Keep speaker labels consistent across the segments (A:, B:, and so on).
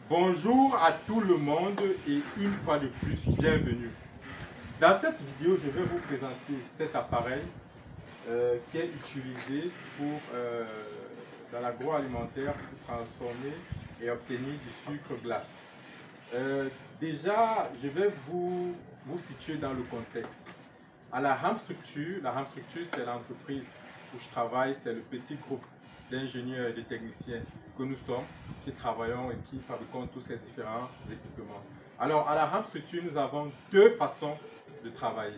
A: Bonjour à tout le monde et une fois de plus, bienvenue. Dans cette vidéo, je vais vous présenter cet appareil qui est utilisé dans l'agroalimentaire pour transformer et obtenir du sucre glace. Déjà, je vais vous situer dans le contexte. À la RAM Structure c'est l'entreprise où je travaille, c'est le petit groupe d'ingénieurs et de techniciens que nous sommes, qui travaillons et qui fabriquons tous ces différents équipements. Alors, à la RAM Structure, nous avons deux façons de travailler.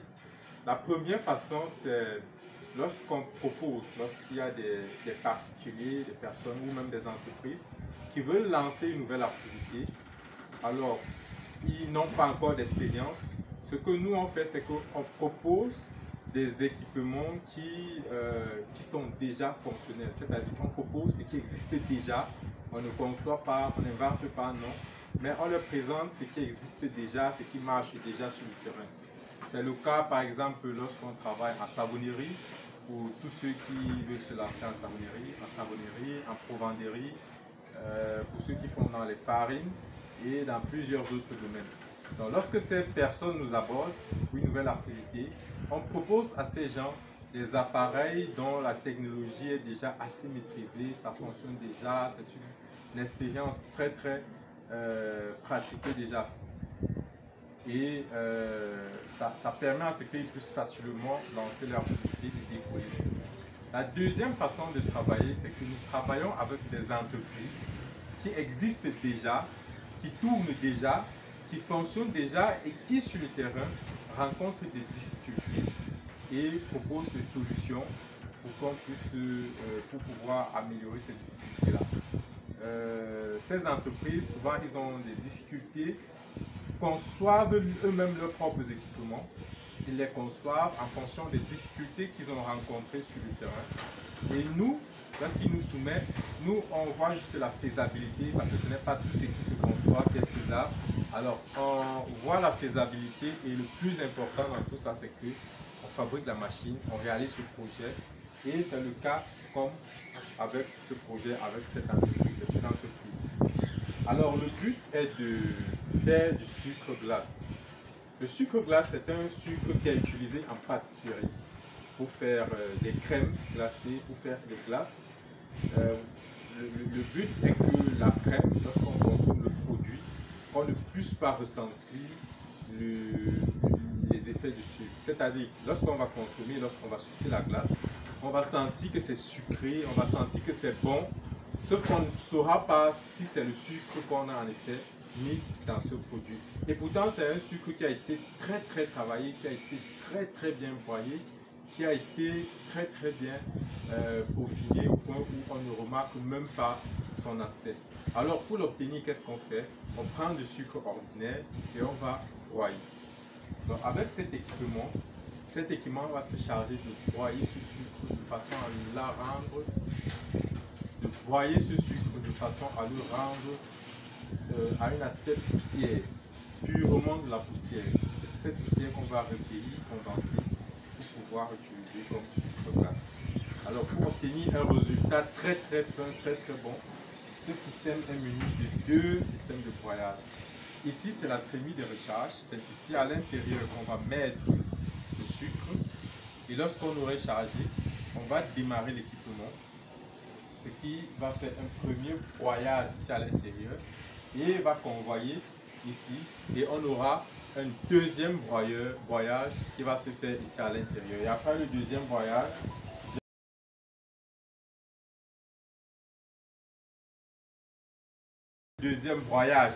A: La première façon, c'est lorsqu'on propose, lorsqu'il y a des particuliers, des personnes ou même des entreprises qui veulent lancer une nouvelle activité. Alors, ils n'ont pas encore d'expérience. Ce que nous on fait, c'est qu'on propose des équipements qui sont déjà fonctionnels. C'est-à-dire qu'on propose ce qui existe déjà. On ne conçoit pas, on n'invente pas, non. Mais on leur présente ce qui existe déjà, ce qui marche déjà sur le terrain. C'est le cas, par exemple, lorsqu'on travaille en savonnerie, pour tous ceux qui veulent se lancer en savonnerie, en provanderie, pour ceux qui font dans les farines et dans plusieurs autres domaines. Donc, lorsque ces personnes nous abordent pour une nouvelle activité, on propose à ces gens des appareils dont la technologie est déjà assez maîtrisée, ça fonctionne déjà, c'est une expérience très pratiquée déjà. Et ça permet à ce qu'ils puissent facilement lancer leur activité et décoller. La deuxième façon de travailler, c'est que nous travaillons avec des entreprises qui existent déjà, qui tournent déjà, qui fonctionnent déjà et qui sur le terrain rencontrent des difficultés et proposent des solutions pour qu'on puisse pour pouvoir améliorer ces difficultés-là. Ces entreprises, souvent, ils ont des difficultés, conçoivent eux-mêmes leurs propres équipements. Ils les conçoivent en fonction des difficultés qu'ils ont rencontrées sur le terrain. Et nous, lorsqu'ils nous soumettent, nous, on voit juste la faisabilité, parce que ce n'est pas tout ce qui se conçoit qui est faisable. Alors, on voit la faisabilité et le plus important dans tout ça, c'est qu'on fabrique la machine, on réalise ce projet. Et c'est le cas comme avec ce projet, avec cette entreprise. C'est une entreprise. Alors, le but est de faire du sucre glace. Le sucre glace, c'est un sucre qui est utilisé en pâtisserie pour faire des crèmes glacées, pour faire des glaces. Le but est que la crème, lorsqu'on consomme le produit, qu'on ne puisse pas ressentir les effets du sucre. C'est-à-dire, lorsqu'on va consommer, lorsqu'on va sucer la glace, on va sentir que c'est sucré, on va sentir que c'est bon, sauf qu'on ne saura pas si c'est le sucre qu'on a en effet mis dans ce produit. Et pourtant, c'est un sucre qui a été très travaillé, qui a été très bien broyé, qui a été très bien peaufiné au point où on ne remarque même pas son aspect. Alors pour l'obtenir, qu'est-ce qu'on fait? On prend du sucre ordinaire et on va broyer. Donc avec cet équipement va se charger de broyer ce sucre de façon à la rendre, de broyer ce sucre de façon à le rendre à un aspect poussière, purement de la poussière. Et c'est cette poussière qu'on va recueillir, condenser pour pouvoir utiliser comme sucre glace. Alors pour obtenir un résultat très fin, très bon, ce système est muni de deux systèmes de broyage. Ici c'est la trémie de recharge, c'est ici à l'intérieur qu'on va mettre le sucre et lorsqu'on aurait chargé, on va démarrer l'équipement, ce qui va faire un premier broyage ici à l'intérieur et va convoyer ici et on aura un deuxième broyage qui va se faire ici à l'intérieur. Et après le deuxième broyage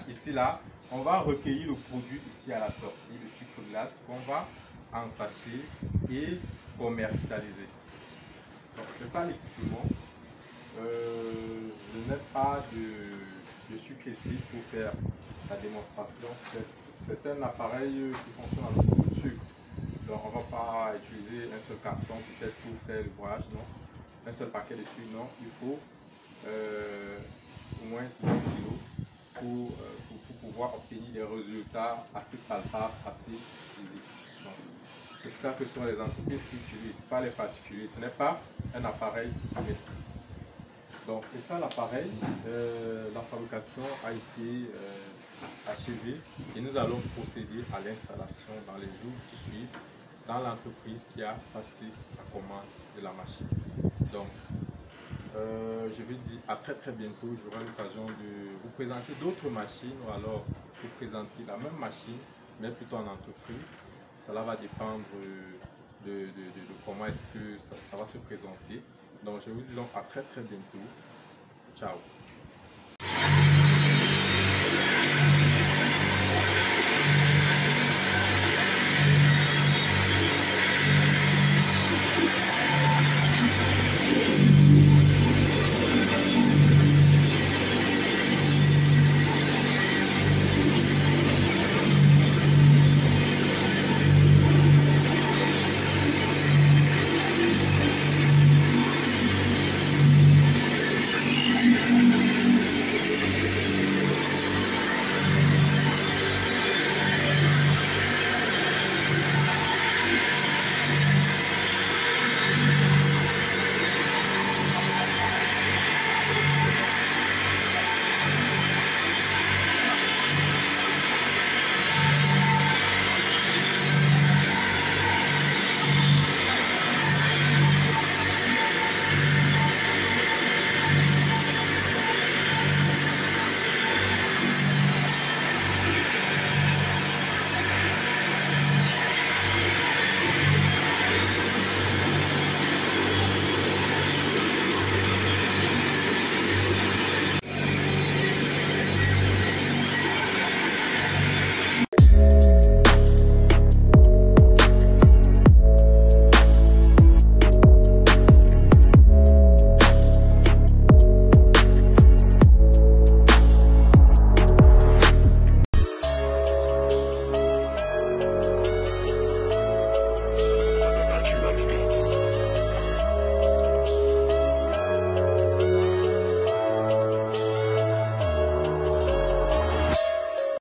A: ici là, on va recueillir le produit ici à la sortie, le sucre glace qu'on va ensacher et commercialiser. Donc c'est ça l'équipement. Je n'ai pas de sucre ici pour faire la démonstration. C'est un appareil qui fonctionne avec beaucoup de sucre. Donc on ne va pas utiliser un seul carton peut-être pour faire le broyage, non. Un seul paquet de sucre, non. Il faut au moins 5 kg pour pouvoir obtenir des résultats assez palpables, assez visibles. C'est pour ça que ce sont les entreprises qui utilisent, pas les particuliers. Ce n'est pas un appareil domestique. Donc c'est ça l'appareil. La fabrication a été achevée et nous allons procéder à l'installation dans les jours qui suivent dans l'entreprise qui a passé la commande de la machine. Donc je vais dire à très bientôt. J'aurai l'occasion de vous présenter d'autres machines ou alors vous présenter la même machine mais plutôt en entreprise. Cela va dépendre de comment est-ce que ça va se présenter. Donc je vous dis donc à très bientôt. Ciao.